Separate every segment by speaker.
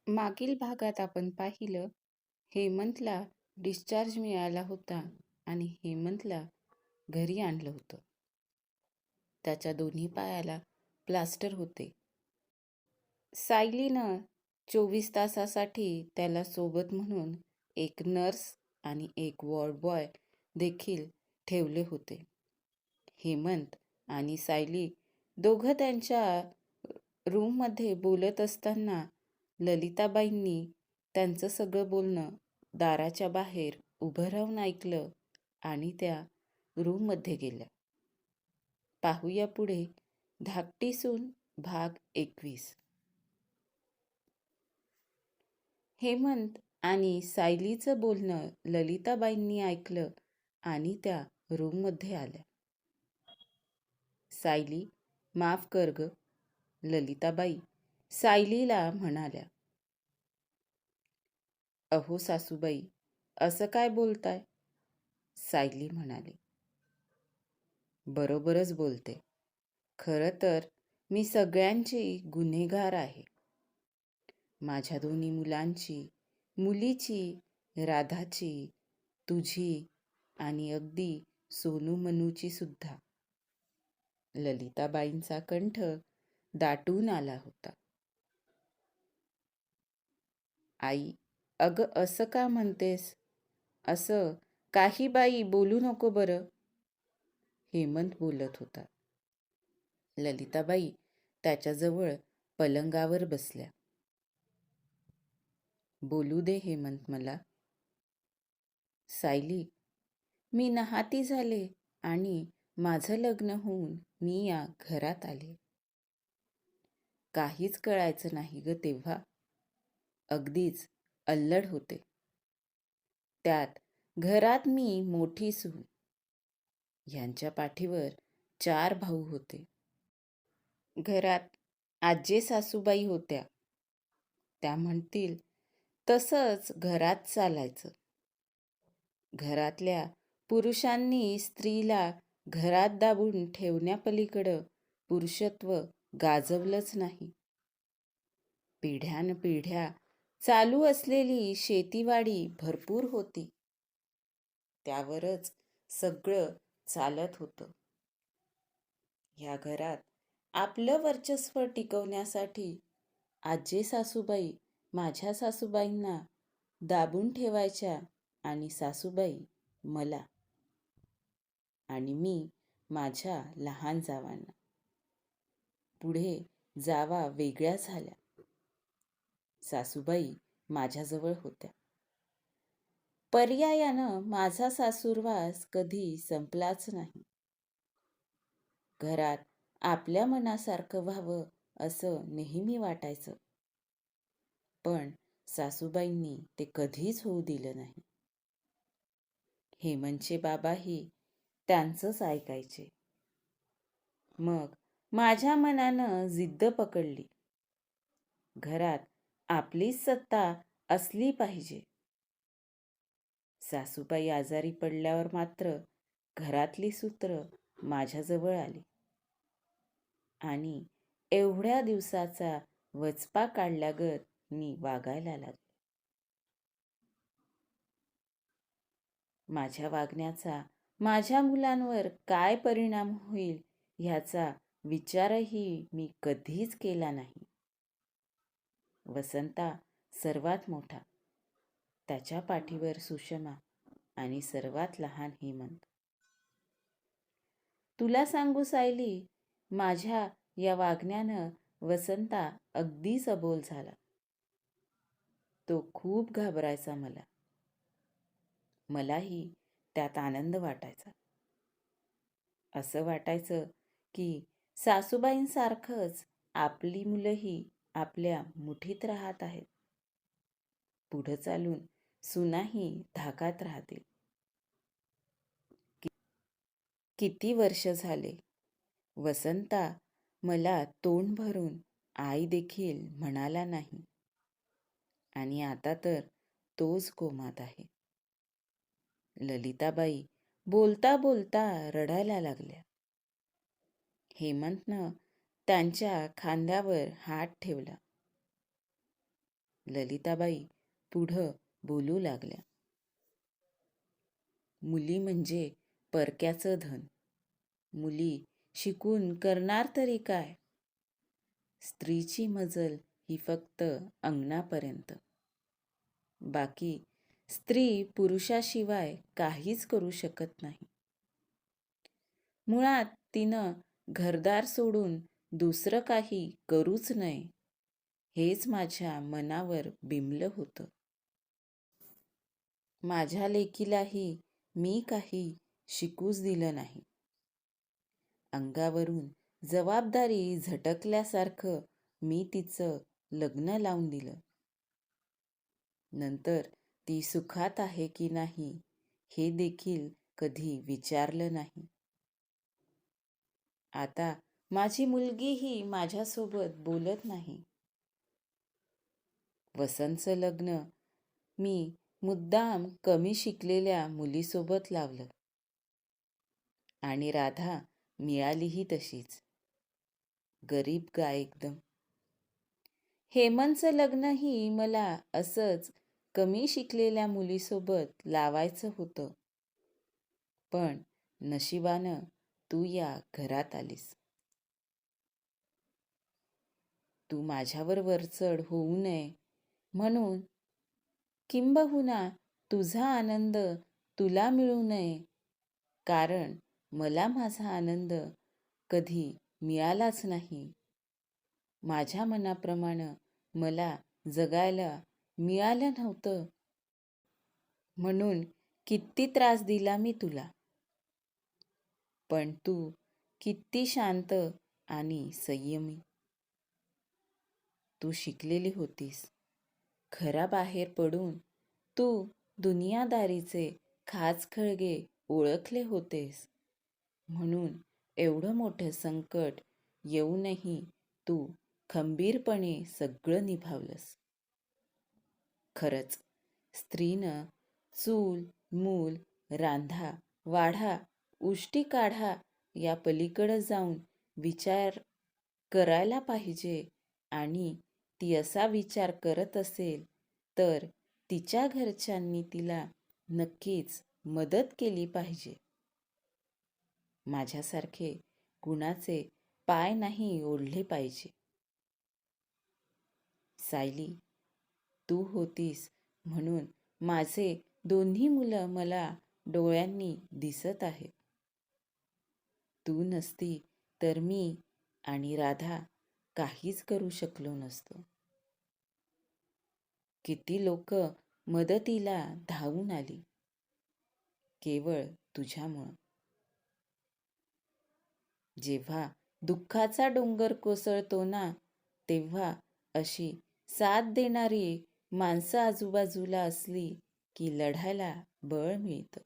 Speaker 1: मागील भागात आपण पाहिलं, हेमंतला डिस्चार्ज मिळाला होता आणि हेमंतला घरी आणलं होतं. त्याच्या दोन्ही पायाला प्लास्टर होते. सायलीनं 24 तासासाठी त्याला सोबत म्हणून एक नर्स आणि एक वॉर्ड बॉय देखील ठेवले होते. हेमंत आणि सायली दोघं त्यांच्या रूममध्ये बोलत असताना ललिताबाईंनी त्यांचं सगळं बोलणं दाराच्या बाहेर उभं राहून ऐकलं आणि त्या रूममध्ये गेल्या. पाहूया पुढे धाकटी सून भाग 21. हेमंत आणि सायलीचं बोलणं ललिताबाईंनी ऐकलं आणि त्या रूममध्ये आल्या. सायली, माफ कर ग. ललिताबाई सायलीला म्हणाल्या. अहो सासूबाई, असं काय बोलताय? सायली म्हणाली. बरोबरच बोलते. खरं तर मी सगळ्यांची गुन्हेगार आहे. माझ्या दोन्ही मुलांची, मुलीची, राधाची, तुझी आणि अगदी सोनू मनूची सुद्धा. ललिताबाईंचा कंठ दाटून आला होता. आई, अगं असं का म्हणतेस? असं काही बाई बोलू नको बरं. हेमंत बोलत होता. ललिताबाई त्याच्याजवळ पलंगावर बसल्या. बोलू दे हेमंत मला. सायली, मी नहाती झाले आणि माझं लग्न होऊन मी या घरात आले. काहीच कळायचं नाही ग तेव्हा. अगदीच अल्लड होते. त्यात घरात मी मोठी सून. यांच्या पाठीवर 4 भाऊ होते. घरात आजे सासूबाई होत्या. त्या म्हणतील तसंच घरात चालायचं. घरातल्या पुरुषांनी स्त्रीला घरात दाबून ठेवण्यापलीकडं पुरुषत्व गाजवलंच नाही. पिढ्यानपिढ्या चालू असलेली शेतीवाडी भरपूर होती. त्यावरच सगळं चालत होतं. ह्या घरात आपलं वर्चस्व टिकवण्यासाठी आजे सासूबाई माझ्या सासूबाईंना दाबून ठेवायच्या आणि सासूबाई मला आणि मी माझ्या लहान जावांना. पुढे जावा वेगळ्या झाल्या. सासूबाई माझ्याजवळ होत्या. पर्यायानं माझा सासूरवास कधी संपलाच नाही. घरात आपल्या मनासारखं व्हावं असं नेहमी वाटायचं. पण सासूबाईंनी ते कधीच होऊ दिलं नाही. हेमंतचे बाबाही त्यांचंच ऐकायचे. मग माझ्या मनानं जिद्द पकडली. घरात आपलीच सत्ता असली पाहिजे. सासूबाई आजारी पडल्यावर मात्र घरातली सूत्र माझ्याजवळ आली आणि एवढ्या दिवसाचा वचपा काढल्यागत मी वागायला लागले. माझ्या वागण्याचा माझ्या मुलांवर काय परिणाम होईल ह्याचा विचारही मी कधीच केला नाही. वसंता सर्वात मोठा, त्याच्या पाठीवर सुषमा आणि सर्वात लहान हेमंत. तुला सांगू सायली, माझ्या या वागण्यानं वसंता अगदीच अबोल झाला. तो खूप घाबरायचा मला. मलाही त्यात आनंद वाटायचा. असं वाटायचं की सासूबाईंसारखंच आपली मुलंही आपल्या मुठीत राहत आहेत. पुढं चालून सुनाही धाकात राहतील. किती वर्ष झाले वसंता मला तोंड भरून आई देखील म्हणाला नाही आणि आता तर तोच कोमात आहे. ललिताबाई बोलता बोलता रडायला लागल्या. हेमंतनं त्यांच्या खांद्यावर हात ठेवला. ललिताबाई पुढं बोलू लागल्या. मुली म्हणजे परक्याचं धन. मुली शिकून करणार तरी काय? स्त्रीची मजल ही फक्त अंगणापर्यंत. बाकी स्त्री पुरुषाशिवाय काहीच करू शकत नाही. मुळात तिनं घरदार सोडून दुसरं काही करूच नये हेच माझ्या मनावर बिंबलं होतं. माझ्या लेकीलाही मी काही शिकूच दिलं नाही. अंगावरून जबाबदारी झटकल्यासारखं मी तिचं लग्न लावून दिलं. नंतर ती सुखात आहे की नाही हे देखील कधी विचारलं नाही. आता माझी मुलगीही माझ्यासोबत बोलत नाही. वसंतचं लग्न मी मुद्दाम कमी शिकलेल्या मुलीसोबत लावलं. आणि राधा मिळालीही तशीच. गरीब गाय एकदम. हेमंतचं लग्नही मला असंच कमी शिकलेल्या मुलीसोबत लावायचं होतं. पण नशिबानं तू या घरात आलीस. तू माझ्यावर वरचढ होऊ नये म्हणून, किंबहुना तुझा आनंद तुला मिळू नये कारण मला माझा आनंद कधी मिळालाच नाही. माझ्या मनाप्रमाणे मला जगायला मिळालं नव्हतं म्हणून किती त्रास दिला मी तुला. पण तू किती शांत आणि संयमी. तू शिकलेली होतीस. घराबाहेर पडून तू दुनियादारीचे खाचखळगे ओळखले होतेस. म्हणून एवढं मोठं संकट येऊनही तू खंबीरपणे सगळं निभावलंस. खरंच स्त्रीनं चूल, मूल, रांधा, वाढा, उष्टी काढा या पलीकडं जाऊन विचार करायला पाहिजे आणि ती असा विचार करत असेल तर तिच्या घरच्यांनी तिला नक्कीच मदत केली पाहिजे. माझ्यासारखे कुणाचे पाय नाही ओढले पाहिजे. सायली, तू होतीस म्हणून माझे दोन्ही मुलं मला डोळ्यांनी दिसत आहेत. तू नसती तर मी आणि राधा काहीच करू शकलो नसतो. किती लोक मदतीला धावून आली केवळ तुझ्यामुळं. जेव्हा दुःखाचा डोंगर कोसळतो ना तेव्हा अशी साथ देणारी माणसं आजूबाजूला असली की लढायला बळ मिळतं.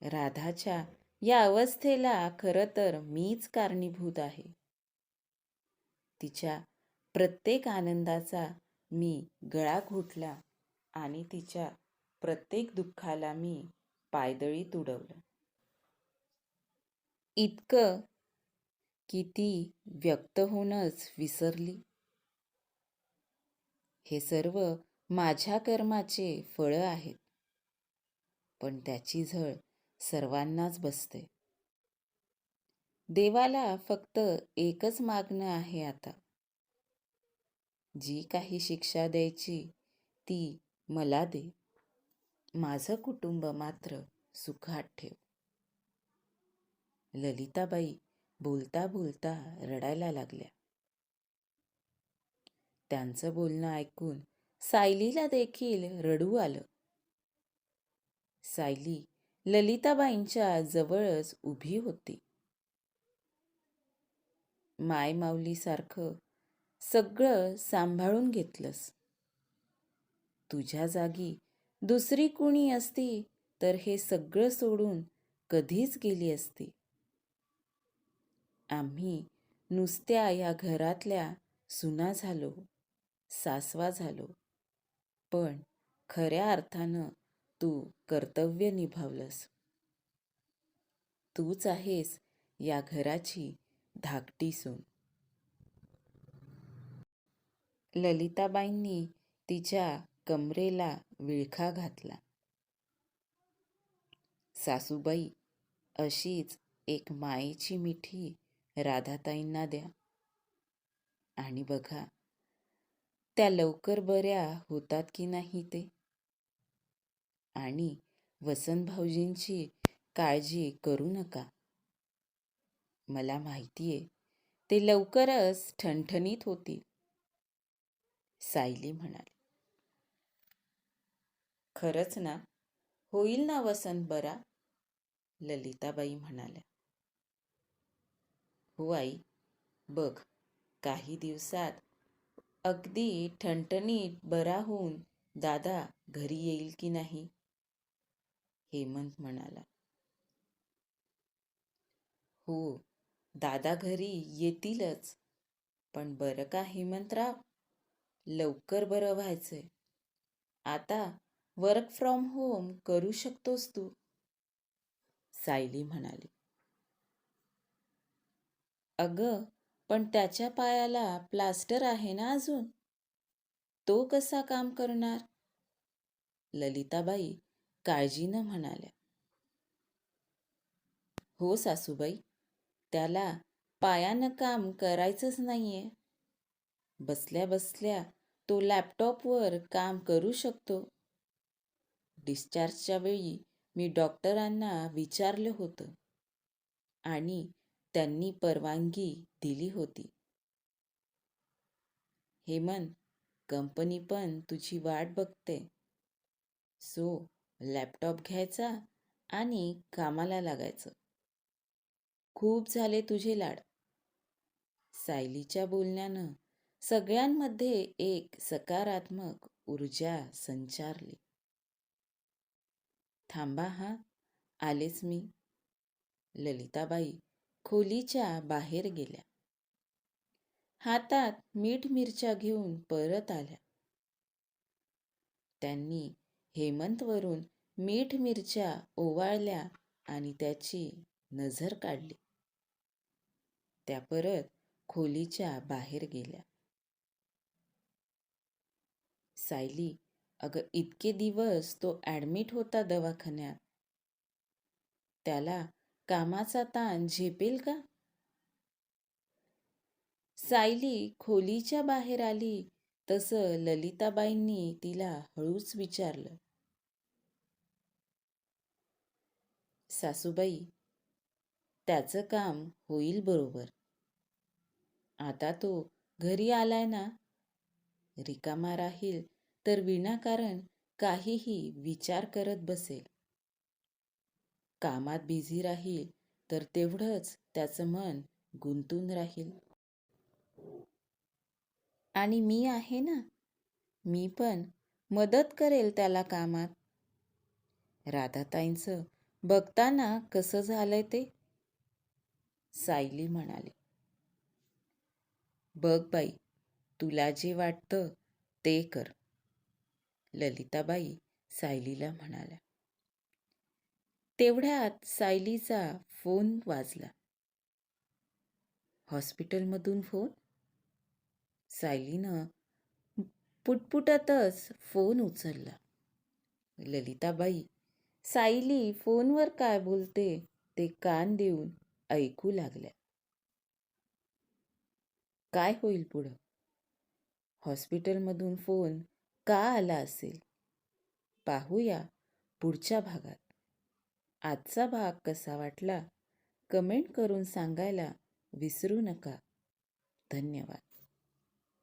Speaker 1: राधाच्या या अवस्थेला खरं तर मीच कारणीभूत आहे. तिच्या प्रत्येक आनंदाचा मी गळा घोटला आणि तिच्या प्रत्येक दुःखाला मी पायदळी तुडवलं. इतकं की ती व्यक्त होणंच विसरली. हे सर्व माझ्या कर्माचे फळं आहेत. पण त्याची झळ सर्वांनाच बसते. देवाला फक्त एकच मागणं आहे आता. जी काही शिक्षा द्यायची ती मला दे. माझं कुटुंब मात्र सुखात ठेव. ललिताबाई बोलता बोलता रडायला लागल्या. त्यांचं बोलणं ऐकून सायलीला देखील रडू आलं. सायली ललिताबाईंच्या जवळच उभी होती. मायमाऊलीसारखं सगळं सांभाळून घेतलंस. तुझ्या जागी दुसरी कुणी असती तर हे सगळं सोडून कधीच गेली असती. आम्ही नुसत्या या घरातल्या सुना झालो, सासवा झालो, पण खऱ्या अर्थानं तू कर्तव्य निभावलंस. तूच आहेस या घराची धाकटी सून. ललिताबाईंनी तिच्या कमरेला विळखा घातला. सासूबाई, अशीच एक मायेची मिठी राधाताईंना द्या आणि बघा त्या लवकर बऱ्या होतात की नाही ते. आणि वसंत भाऊजींची काळजी करू नका. मला माहितीये ते लवकरच ठणठणीत होतील. सायली म्हणाली. खरंच ना? होईल ना वसंत बरा? ललिताबाई म्हणाल्या. हो आई, बघ काही दिवसात अगदी ठणठणीत बरा होऊन दादा घरी येईल की नाही. हेमंत म्हणाला. हो, दादा घरी येतीलच. पण बरं का हेमंतराव, लवकर बरं व्हायचंय. आता वर्क फ्रॉम होम करू शकतोस तू. सायली म्हणाली. अगं, पण त्याच्या पायाला प्लास्टर आहे ना अजून. तो कसा काम करणार? ललिताबाई काळजीनं म्हणाल्या. हो सासूबाई, त्याला पायानं काम करायचंच नाहीये. बसल्या बसल्या तो लॅपटॉपवर काम करू शकतो. डिस्चार्जच्या वेळी मी डॉक्टरांना विचारलं होतं आणि त्यांनी परवानगी दिली होती. हेमंत, कंपनी पण तुझी वाट बघते. सो लॅपटॉप घ्यायचा आणि कामाला लागायचं. खूप झाले तुझे लाड. सायलीच्या बोलण्यानं सगळ्यांमध्ये एक सकारात्मक ऊर्जा संचारली. थांबा हा, आलेच मी. ललिताबाई खोलीच्या बाहेर गेल्या. हातात मीठ मिरच्या घेऊन परत आल्या. त्यांनी हेमंतवरून मीठ मिरच्या ओवाळल्या आणि त्याची नजर काढली. त्या परत खोलीच्या बाहेर गेल्या. सायली, अगं इतके दिवस तो ॲडमिट होता दवाखान्यात. त्याला कामाचा ताण झेपेल का? सायली खोलीच्या बाहेर आली तसं ललिताबाईंनी तिला हळूच विचारलं. सासूबाई, त्याचं काम होईल बरोबर. आता तो घरी आलाय ना, रिकामा राहील तर विनाकारण काहीही विचार करत बसेल. कामात बिझी राहील तर तेवढंच त्याचं मन गुंतून राहील. आणि मी आहे ना, मी पण मदत करेल त्याला कामात. राधाताईंचं बघताना कसं झालंय ते. सायली म्हणाली. बघ बाई, तुला जे वाटतं ते कर. ललिताबाई सायलीला म्हणाल्या. तेवढ्यात सायलीचा फोन वाजला. हॉस्पिटलमधून फोन? सायलीनं पुटपुटतच फोन उचलला. ललिताबाई सायली फोनवर काय बोलते ते कान देऊन ऐकू लागल्या. काय होईल पुढं? हॉस्पिटलमधून फोन का आला असेल? पाहूया पुढच्या भागात. आजचा भाग कसा वाटला कमेंट करून सांगायला विसरू नका. धन्यवाद.